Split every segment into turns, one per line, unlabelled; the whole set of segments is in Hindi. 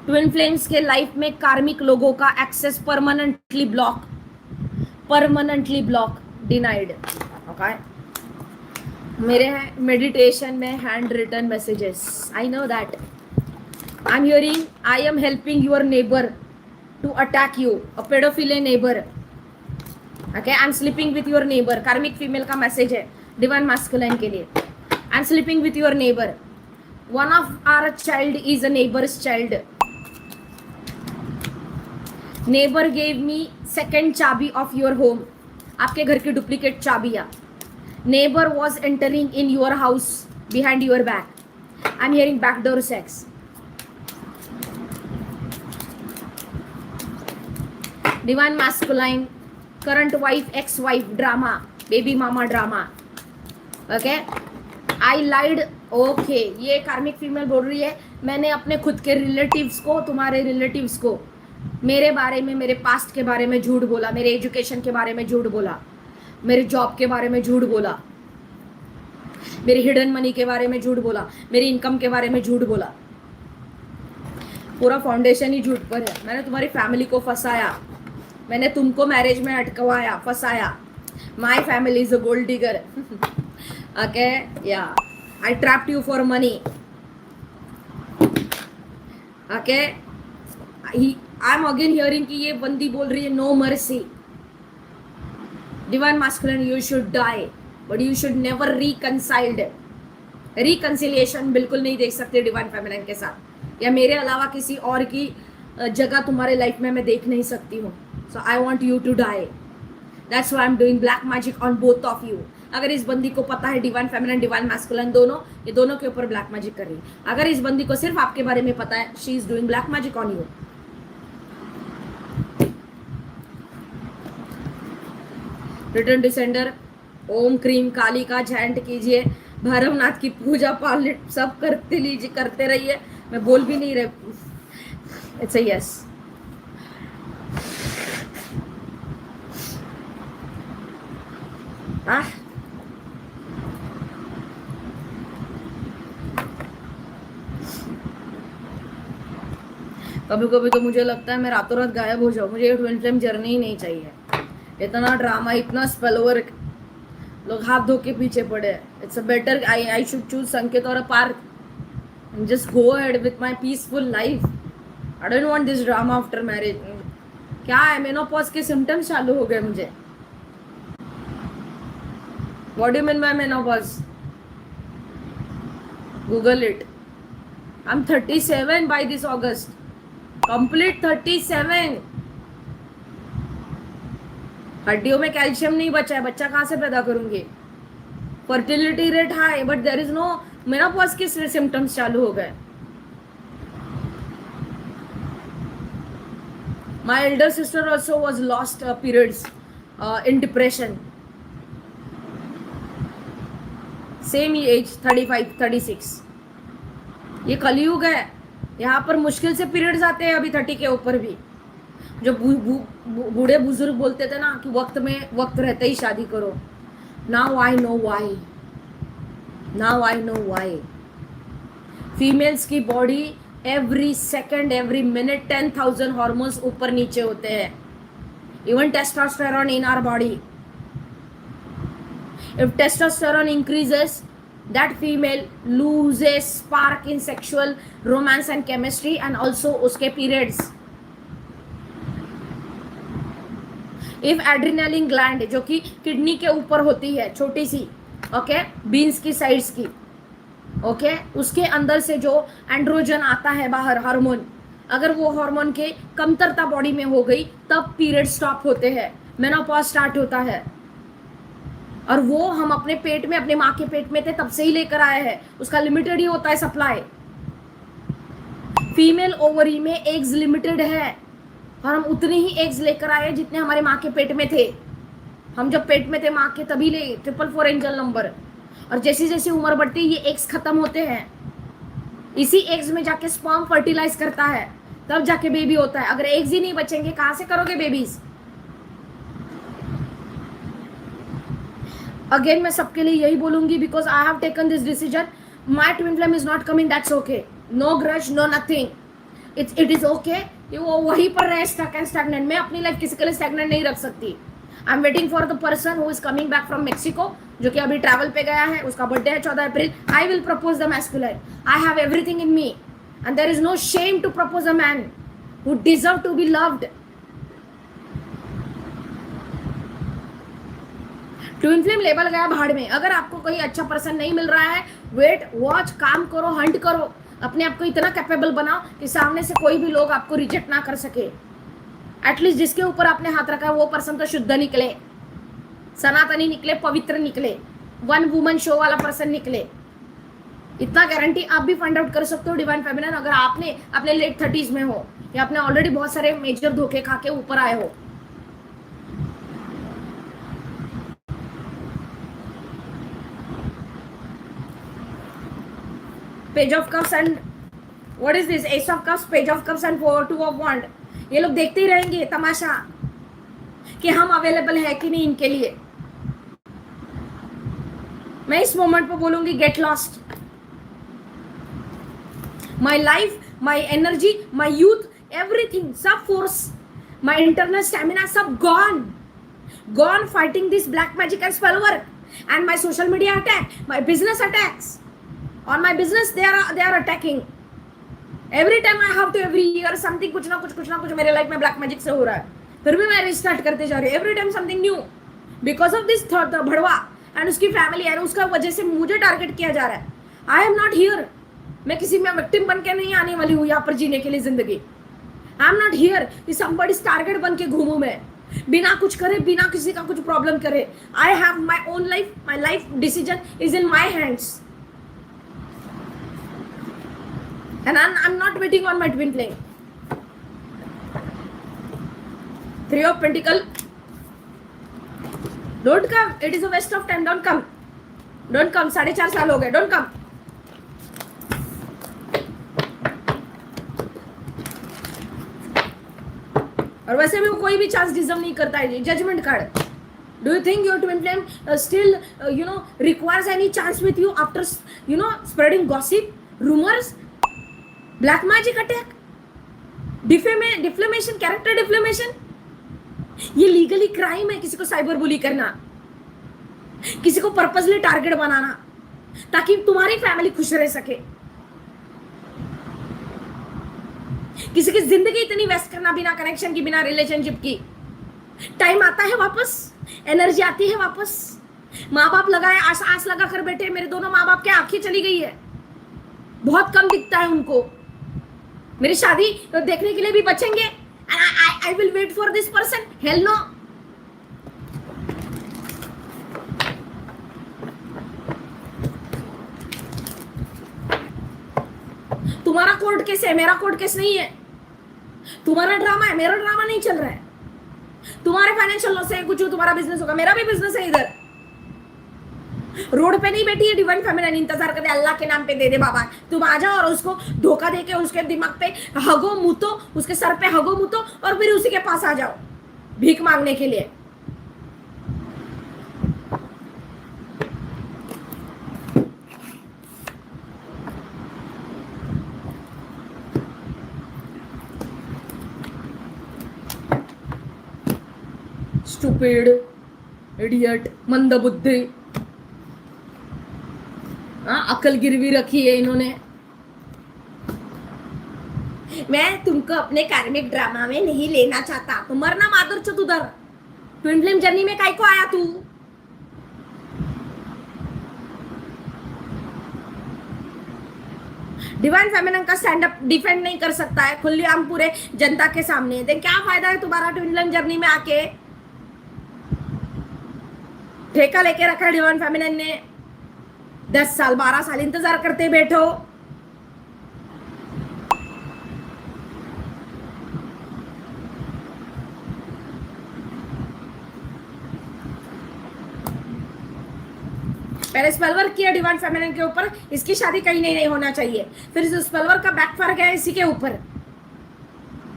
ट्विन फ्लेम्स के लाइफ में कार्मिक लोगों का access permanently block denied. Okay, मेरे हैं मेडिटेशन में hand written messages. I know that I am hearing, I am helping your neighbour to attack you, a paedophile neighbour. Okay, I am sleeping with your neighbour, karmic female का मैसेज है डिवाइन मास्कुलाइन के लिए। I am sleeping with your neighbour, one of our child is a neighbour's child. Neighbour gave me second चाबी ऑफ योर होम, आपके घर की डुप्लीकेट चाबियां। Neighbour was entering in your house behind your back. I am hearing backdoor sex. Divine masculine current wife ex wife drama, baby mama drama. Okay, I lied. Okay, ये कार्मिक फीमेल बोल रही है मैंने अपने खुद के रिलेटिव्स को, तुम्हारे रिलेटिव्स को मेरे बारे में, मेरे पास्ट के बारे में झूठ बोला, मेरे एजुकेशन के बारे में झूठ बोला, मेरे जॉब के बारे में झूठ बोला, मेरी हिडन मनी के बारे में झूठ बोला, मेरी इनकम के बारे में झूठ बोला। पूरा फाउंडेशन ही झूठ पर है। मैंने तुम्हारी फैमिली को फंसाया, मैंने तुमको मैरिज में अटकवाया, फंसाया। My family is a gold digger. Okay, yeah I trapped you for money. Okay, I am again hearing कि ये बंदी बोल रही है no mercy. Divine masculine, you should die but you should never reconciled. Reconciliation बिल्कुल नहीं देख सकते डिवाइन फेमिनिन के साथ, या मेरे अलावा किसी और की जगह तुम्हारे लाइफ में मैं देख नहीं सकती हूँ। So I want you to die, that's why I am doing black magic on both of you. अगर इस बंदी को पता है डिवाइन फेमिनिन डिवाइन मैस्कुलिन दोनों, ये दोनों के ऊपर ब्लैक मैजिक कर रही है। अगर इस बंदी को सिर्फ आपके बारे में पता है, she is doing black magic on you. Return descender, Om Kreem Kali का चैंट कीजिए, भैरवनाथ की पूजा पाठ सब करते लीजिए, करते रहिए। मैं बोल भी नहीं रही। It's a yes. कभी कभी तो मुझे लगता है मैं रातों रात गायब हो जाऊँ, मुझे ये ट्विन फ्लेम जर्नी ही नहीं चाहिए। इतना ड्रामा, इतना स्पेल वर्क, लोग हाथ धो के पीछे पड़े। It's a better I should choose संकेत और अ park and just go ahead with my peaceful life. I don't want this drama after marriage. क्या है, मेनोपॉज के सिम्टम्स चालू हो गए मुझे। What do you mean by menopause? Google it. I'm 37 by this August. Complete 37. हड्डियों में कैल्शियम नहीं बचा है, बच्चा कहाँ से पैदा करूंगी। Fertility rate high but there is no menopause के सिम्टम्स चालू हो गए। My elder sister also was lost periods in depression, same age 35 36। ये कलयुग है, यहाँ पर मुश्किल से पीरियड्स आते हैं अभी 30 के ऊपर भी। जो बूढ़े बुजुर्ग बोलते थे ना कि वक्त रहते ही शादी करो, now I know why, now I know why. Females की body every second every minute 10,000 hormones ऊपर नीचे होते हैं। Even testosterone in our body, if testosterone increases that female loses spark in sexual romance and chemistry and also उसके periods। if adrenaline gland जो कि किडनी के ऊपर होती है, छोटी सी, ओके, बीन्स की साइड्स की, ओके, उसके अंदर से जो एंड्रोजन आता है बाहर, हार्मोन, अगर वो हार्मोन के कमतरता बॉडी में हो गई तब पीरियड स्टॉप होते हैं, मेनोपॉज स्टार्ट होता है। और वो हम अपने पेट में, अपने माँ के पेट में थे तब से ही लेकर आए हैं, उसका लिमिटेड ही होता है सप्लाई। फीमेल ओवरी में एग्स लिमिटेड है और हम उतने ही एग्स लेकर आए जितने हमारे माँ के पेट में थे। हम जब पेट में थे माँ के तभी ले 444 एंजल नंबर, और जैसी जैसी उम्र बढ़ती है ये एग्स खत्म होते हैं। इसी एग्स में जाके स्पर्म फर्टिलाइज करता है, तब जाके बेबी होता है। अगर एग्स ही नहीं बचेंगे कहाँ से करोगे बेबीज। अगेन मैं सबके लिए यही बोलूंगी, because I have taken this decision. My twin flame is not coming, that's okay, no grudge, no nothing. It is okay, वो वहीं पर रहे स्टक एंड स्टैग्नेंट। मैं अपनी लाइफ किसी के लिए स्टैग्नेंट नहीं रख सकती। I am waiting for the person who is coming back from Mexico, जो कि अभी ट्रैवल पे गया है, उसका बर्थडे है 14 अप्रैल। I will propose the masculine. I have everything in me and there is no shame to propose a man who deserve to be loved. Twin flame label गया भाड़ में। अगर आपको कोई अच्छा पर्सन नहीं मिल रहा है, वेट, वॉच, काम करो, हंट करो, अपने आप को इतना कैपेबल बनाओ कि सामने से कोई भी लोग आपको रिजेक्ट ना कर सके। एटलीस्ट जिसके ऊपर आपने हाथ रखा है वो पर्सन तो शुद्ध निकले, सनातनी निकले, पवित्र निकले, वन वुमन शो वाला पर्सन निकले। इतना गारंटी आप भी फाइंड आउट कर सकते हो डिवाइन फेमिनिन, अगर आपने अपने लेट 30s में हो या आपने ऑलरेडी बहुत सारे मेजर धोखे खा के ऊपर आए हो। Page of cups and what is this, ace of cups, page of cups and 2 of wand. ये लोग देखते ही रहेंगे तमाशा कि हम अवेलेबल है कि नहीं इनके लिए। मैं इस मोमेंट पे बोलूंगी get lost. My life, my energy, my youth, everything, सब फोर्स, माई इंटरनल स्टेमिना, सब gone fighting this black magic and spell work and my social media attack, my business attacks. On my business they are attacking every time. I have to every year something, कुछ ना कुछ मेरे लाइफ में ब्लैक मैजिक से हो रहा है, फिर भी मैं रिस्टार्ट करते जा रही हूँ every time something new because of this भड़वा एंड उसकी फैमिली एंड उसका वजह से मुझे टारगेट किया जा रहा है। आई एम नॉट हियर, मैं किसी में विक्टिम बन के नहीं आने वाली हूँ यहाँ पर जीने के लिए जिंदगी। आई एम नॉट हियर कि somebody's टारगेट बन के घूमूं मैं, बिना कुछ करे, बिना किसी का कुछ प्रॉब्लम करे। I have my own life, my life decision is in my hands and I'm not waiting on my twin flame. 3 of Pentacle, don't come, it is a waste of time, don't come 4.5 साल हो गए, don't come। और वैसे भी वो कोई भी चांस डिजर्व नहीं करता है। Judgement card, do you think your twin flame still requires any chance with you after spreading gossip, rumors, black magic attack, defamation, character defamation? ये लीगली क्राइम है किसी को साइबर बुली करना, किसी को पर्पसली टारगेट बनाना ताकि तुम्हारी फैमिली खुश रह सके, किसी की जिंदगी इतनी वेस्ट करना बिना कनेक्शन की, बिना रिलेशनशिप की। टाइम आता है वापस, एनर्जी आती है वापस। माँ बाप लगाए आस लगा कर बैठे, मेरे दोनों माँ बाप की आंखें चली गई है, बहुत कम दिखता है उनको। मेरी शादी तो देखने के लिए भी बचेंगे। I will wait for this person, hell no. तुम्हारा कोर्ट केस है, मेरा कोर्ट केस नहीं है। तुम्हारा ड्रामा है, मेरा ड्रामा नहीं चल रहा है। तुम्हारे फाइनेंशियल लॉस है कुछ, तुम्हारा बिजनेस होगा, मेरा भी बिजनेस है। इधर रोड पे नहीं बैठी है डिवाइन फेमिनिन इंतजार करते अल्लाह के नाम पे दे दे बाबा। तुम आ जाओ और उसको धोखा देके उसके दिमाग पे हगो मुतो, उसके सर पे हगो मुतो और फिर उसी के पास आ जाओ भीख मांगने के लिए। स्टूपिड, इडियट, मंदबुद्धि, अकल गिरवी रखी है इन्होंने। मैं तुमको अपने कार्मिक ड्रामा में नहीं लेना चाहता। तो मरना मादर चो उधर। ट्विन फ्लेम जर्नी में काय को आया तू? डिवाइन फेमिनिन का स्टैंड अप डिफेंड नहीं कर सकता है खुली आम पूरे जनता के सामने, देन क्या फायदा है तुम्हारा ट्विन फ्लेम जर्नी में आके? ठेका लेके रखा है डिवाइन फेमिनिन ने। 10 साल 12 साल इंतजार करते बैठो। पहले स्पेल वर्क किया डिवाइन फेमिनिन के ऊपर, इसकी शादी कहीं नहीं होना चाहिए। फिर इस स्पेल वर्क का बैकफायर गया इसी के ऊपर।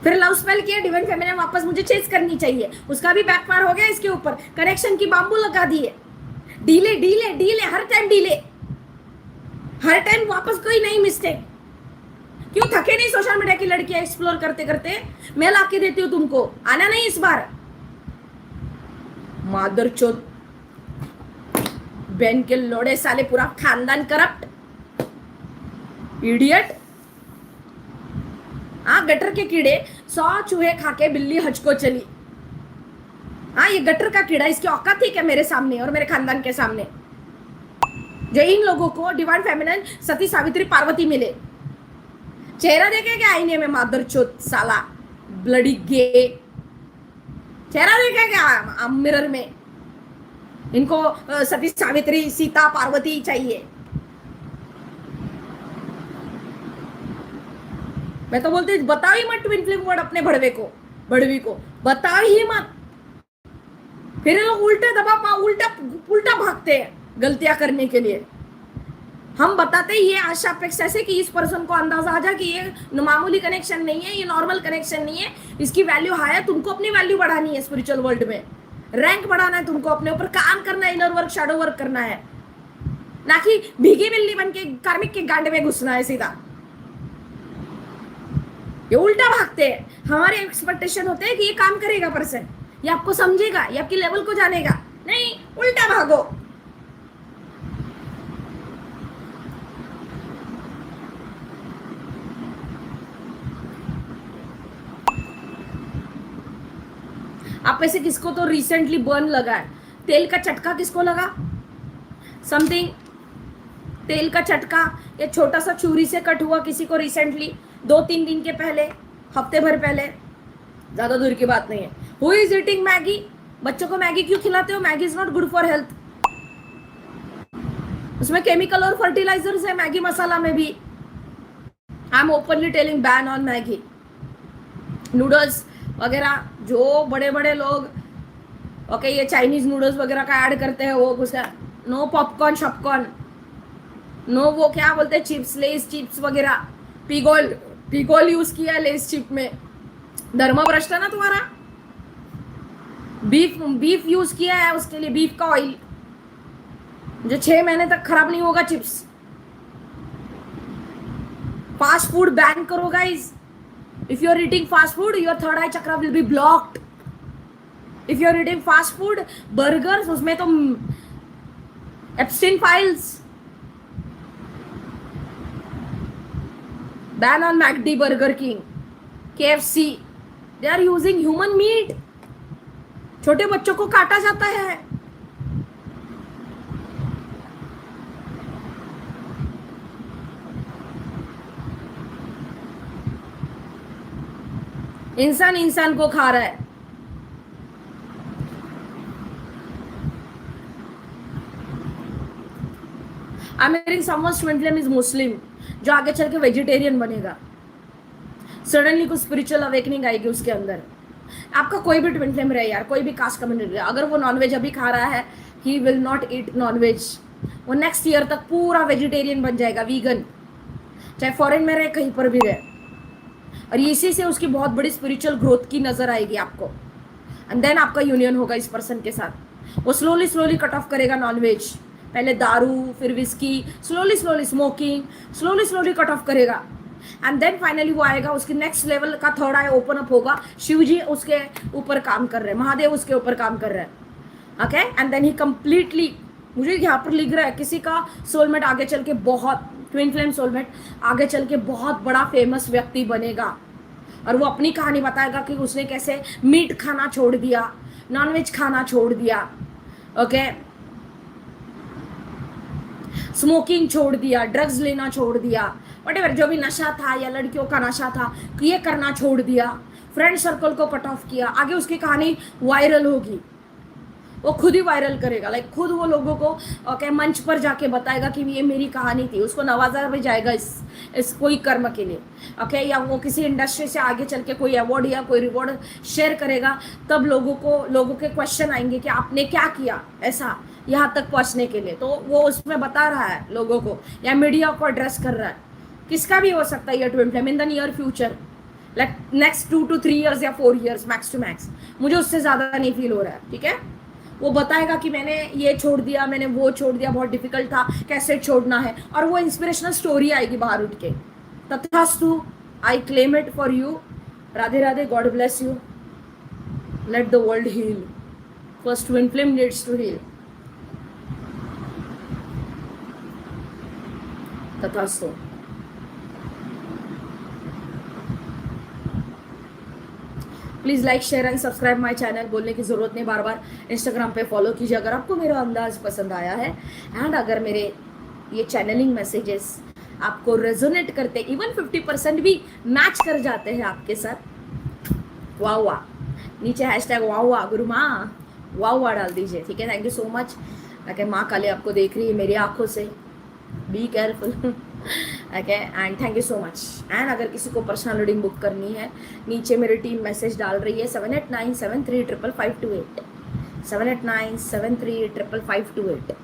फिर लव स्पेल किया डिवाइन फेमिनिन, वापस मुझे चेस करनी चाहिए, उसका भी बैकफायर हो गया इसके ऊपर। कनेक्शन की बाम्बू लगा दिए, डीले डीले डीले, हर टाइम डीले, हर टाइम वापस कोई नई मिस्टेक। क्यों थके नहीं सोशल मीडिया की लड़कियां एक्सप्लोर करते करते? मैं ला के देती हूँ तुमको, आना नहीं इस बार। मादरचोद बहन के लोड़े साले, पूरा खानदान करप्ट, इडियट। हाँ, गटर के कीड़े, 100 चूहे खा के बिल्ली हज को चली। हाँ, ये गटर का कीड़ा, इसकी औकात थी क्या मेरे सामने और मेरे खानदान के सामने? जो इन लोगों को डिवाइन फेमिनिन सती सावित्री पार्वती मिले, चेहरा देखे क्या आईने में? मादरचोद साला, ब्लडी गे, चेहरा देखे क्या मिरर में? इनको सती सावित्री सीता पार्वती चाहिए। मैं तो बोलती बताओ ही मत ट्विन फ्लेम वर्ड अपने बड़वी को बताओ ही मत। फिर ये लोग उल्टा भागते हैं गलतियां करने के लिए। हम बताते ही ये आशा अपेक्षा से कि इस पर्सन को अंदाजा आ जाए कि ये मामूली कनेक्शन नहीं है, ये नॉर्मल कनेक्शन नहीं है, इसकी वैल्यू हाई है। तुमको अपनी वैल्यू बढ़ानी है स्पिरिचुअल वर्ल्ड में, रैंक बढ़ाना है तुमको, अपने ऊपर काम करना है, इनर वर्क शैडो वर्क करना है, ना कि भीगी बिल्ली बन के कार्मिक के गांड में घुसना है सीधा। ये उल्टा भागते हैं। हमारे एक्सपेक्टेशन होते हैं कि ये काम करेगा पर्सन, ये आपको समझेगा, ये आपकी लेवल को जानेगा, नहीं, उल्टा भागो। आप में से किसको तो रिसेंटली बर्न लगा है? तेल का चटका किसको लगा? समथिंग तेल का चटका, ये छोटा सा छुरी से कट हुआ किसी को रिसेंटली, 2-3 दिन के पहले, हफ्ते भर पहले, ज्यादा दूर की बात नहीं है। Who is eating Maggi? बच्चों को मैगी क्यों खिलाते हो? Maggi is not good for health. उसमें केमिकल और फर्टिलाइजर्स है मैगी मसाला में भी। I am openly telling ban on Maggi, noodles वगैरह जो बड़े बड़े लोग ओके ये चाइनीज नूडल्स वगैरह का ऐड करते हैं, वो उसका नो पॉपकॉर्न शॉपकॉर्न, नो वो क्या बोलते हैं चिप्स, लेस चिप्स वगैरह, पिगोल यूज किया लेस चिप में। धर्म भ्रष्ट है ना तुम्हारा। बीफ यूज किया है उसके लिए, बीफ का ऑयल जो 6 महीने तक खराब नहीं होगा चिप्स। फास्ट फूड बैन करो guys. If you are eating fast food, your third eye chakra will be blocked. If you are eating fast food, burgers, उसमें तो Epstein files. Ban on McD, Burger King, KFC. They are using human meat. छोटे बच्चों को काटा जाता है। इंसान इंसान को खा रहा है। I'm hearing someone's twin flame is Muslim, जो आगे चल के वेजिटेरियन बनेगा। सडनली कुछ स्पिरिचुअल अवेकनिंग आएगी उसके अंदर। आपका कोई भी ट्विन फ्लेम रहे यार, कोई भी कास्ट कम्युनिटी रहे, अगर वो नॉनवेज अभी खा रहा है, he will not eat nonveg. वो नेक्स्ट ईयर तक पूरा वेजिटेरियन बन जाएगा, वीगन, चाहे फॉरेन में रहे कहीं पर भी रहे। और इसी से उसकी बहुत बड़ी स्पिरिचुअल ग्रोथ की नजर आएगी आपको। एंड देन आपका यूनियन होगा इस पर्सन के साथ। वो स्लोली कट ऑफ करेगा नॉनवेज, पहले दारू, फिर whisky, slowly smoking, slowly cut off करेगा। एंड देन फाइनली वो आएगा, उसकी नेक्स्ट लेवल का थर्ड आई ओपन अप होगा। शिव जी उसके ऊपर काम कर रहे हैं, महादेव उसके ऊपर काम कर रहे हैं। Okay, and then he completely, मुझे यहाँ पर लिख रहा है किसी का सोलमेट आगे चल के बहुत, ट्विन फ्लेम सोलमेट आगे चल के बहुत बड़ा फेमस व्यक्ति बनेगा। और वो अपनी कहानी बताएगा कि उसने कैसे मीट खाना छोड़ दिया, नॉनवेज खाना छोड़ दिया, ओके, स्मोकिंग छोड़ दिया, ड्रग्स लेना छोड़ दिया, व्हाटएवर जो भी नशा था या लड़कियों का नशा था ये करना छोड़ दिया, फ्रेंड सर्कल को कट ऑफ किया। आगे उसकी कहानी वायरल होगी, वो खुद ही वायरल करेगा, लाइक खुद वो लोगों को ओके मंच पर जाके बताएगा कि ये मेरी कहानी थी। उसको नवाजा भी जाएगा इस कोई कर्म के लिए, ओके, या वो किसी इंडस्ट्री से आगे चल के कोई अवार्ड या कोई रिवॉर्ड शेयर करेगा, तब लोगों के क्वेश्चन आएंगे कि आपने क्या किया ऐसा यहाँ तक पहुँचने के लिए। तो वो उसमें बता रहा है लोगों को, या मीडिया को एड्रेस कर रहा है। किसका भी हो सकता है ये twin flame in the near future, like next 2 to 3 years या 4 years मैक्स टू मैक्स। मुझे उससे ज़्यादा नहीं फील हो रहा है, ठीक है। वो बताएगा कि मैंने ये छोड़ दिया, मैंने वो छोड़ दिया, बहुत डिफिकल्ट था, कैसे छोड़ना है, और वो इंस्पिरेशनल स्टोरी आएगी बाहर उठ के। तथास्तु, I claim it for you. Radhe Radhe, God bless you. Let the world heal. First twin flame needs to heal. तथास्तु. Please like share and subscribe my channel. बोलने की ज़रूरत नहीं बार बार. इंस्टाग्राम पे फॉलो कीजिए अगर आपको मेरा अंदाज पसंद आया है. एंड अगर मेरे ये चैनलिंग मैसेजेस आपको रेजोनेट करते, इवन 50% भी मैच कर जाते हैं आपके साथ, वाह वाह, नीचे हैशटैग वाह वाह गुरु माँ वाह वाह डाल दीजिए. ठीक है, thank you so much. Okay, माँ काली आपको देख रही है मेरी आंखों से. Be careful. Okay, and thank you so much. And अगर किसी को पर्सनल रीडिंग बुक करनी है, नीचे मेरी टीम मैसेज डाल रही है 7897355528. 7897355528.